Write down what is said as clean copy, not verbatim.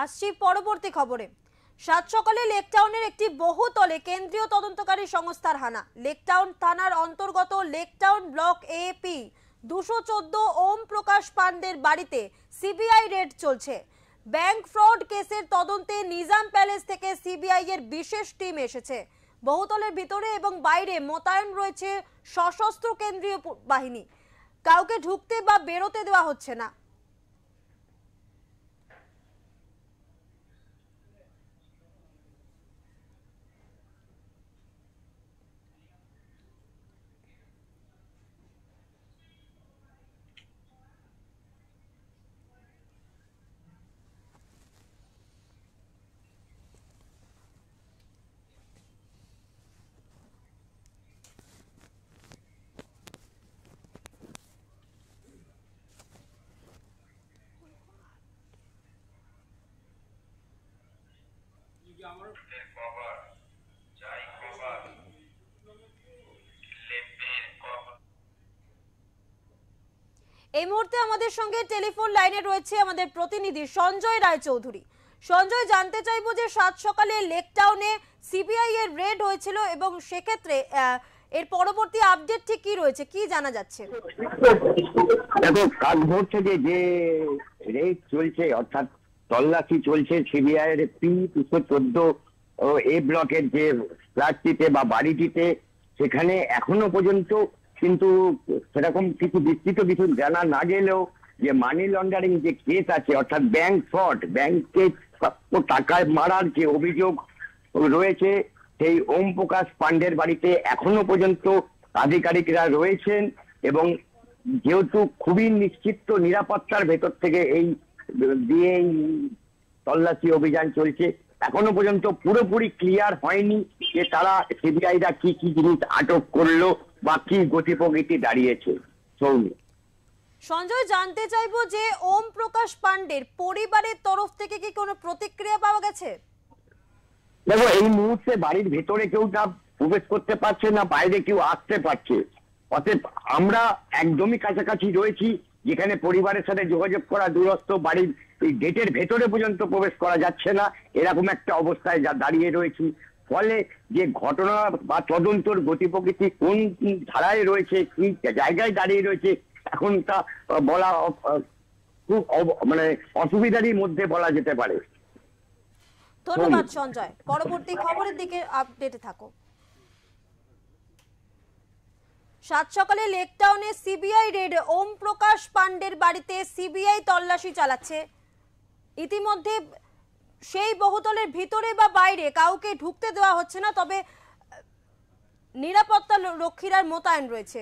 আসছি পরবর্তী খবরে। সাত সকালে লেকটাউনের একটি বহুতলে কেন্দ্রীয় তদন্তকারী সংস্থার হানা। লেকটাউন থানার অন্তর্গত লেকটাউন ব্লক এপি 214 ওম প্রকাশ পান্ডের বাড়িতে সিবিআই রেড চলছে। ব্যাংক ফ্রড কেসের তদন্তে নিজাম প্যালেস থেকে সিবিআই এর বিশেষ টিম এসেছে। বহুতলের ভিতরে এবং বাইরে মোতায়েন রয়েছে সশস্ত্র কেন্দ্রীয় বাহিনী। কাউকে ঢুকতে বা বেরোতে দেওয়া হচ্ছে না। এই মুহূর্তে আমাদের সঙ্গে টেলিফোন লাইনে রয়েছে আমাদের প্রতিনিধি সঞ্জয় রায়চৌধুরী। সঞ্জয়, জানতে চাইবো যে সাত সকালে লেকটাউনে সিবিআই এর রেড হয়েছিল এবং সেক্ষেত্রে এর পরবর্তী আপডেট ঠিক কি রয়েছে, কি জানা যাচ্ছে? দেখো, কাল ভোর থেকে যে রেড চলছে, অর্থাৎ তল্লাশি চলছে সিবিআই এর পি 214 এ ব্লকের যে ফ্ল্যাটটিতে বা বাড়িটিতে, সেখানে এখনো পর্যন্ত কিন্তু সেরকম কিছু বিস্তৃত কিছু জানা না গেলেও যে মানি লন্ডারিং যে কেস আছে, অর্থাৎ ব্যাংক ফ্রড, ব্যাংকে টাকা মারার যে অভিযোগ রয়েছে, সেই ওম প্রকাশ পান্ডের বাড়িতে এখনো পর্যন্ত আধিকারিকরা রয়েছেন এবং যেহেতু খুবই নিশ্চিত নিরাপত্তার ভেতর থেকে এই তল্লাশি অভিযান চলছে, এখনো পর্যন্ত পুরোপুরি ক্লিয়ার হয়নি যে তারা সিবিআইরা কি কি জিনিস আটক করলো বা কি গতি প্রকৃতি দাঁড়িয়েছে। সঞ্জয়, জানতে চাইবো যে ওম প্রকাশ পান্ডের পরিবারের তরফ থেকে কি কোনো প্রতিক্রিয়া পাওয়া গেছে? দেখো, এই মুহূর্তে বাড়ির ভেতরে কেউ না প্রবেশ করতে পারছে না, বাইরে কেউ আসতে পারছে। অতএব আমরা একদমই কাছাকাছি রয়েছি, যেখানে পরিবারের সাথে যোগাযোগ করা দূরস্থ, বাড়ির এই গেটের ভেতরে পর্যন্ত প্রবেশ করা যাচ্ছে না, এরকম একটা অবস্থায় দাঁড়িয়ে রয়েছি। ফলে যে ঘটনা বা তদন্তর গতি প্রকৃতি কোন ধারায় রয়েছে, কি জায়গায় দাঁড়িয়ে রয়েছে, এখন তা বলা খুব মানে অসুবিধারই মধ্যে বলা যেতে পারে। ধন্যবাদ সঞ্জয়, পরবর্তী খবরের দিকে আপডেটে থাকো। সাত সকালে লেকটাউনে সিবিআই রেড, ওম প্রকাশ পান্ডের বাড়িতে সিবিআই তল্লাশি চালাচ্ছে। ইতিমধ্যে সেই বহুতলের ভিতরে বা বাইরে কাউকে ঢুকতে দেওয়া হচ্ছে না, তবে নিরাপত্তা রক্ষীরা মোতায়েন রয়েছে।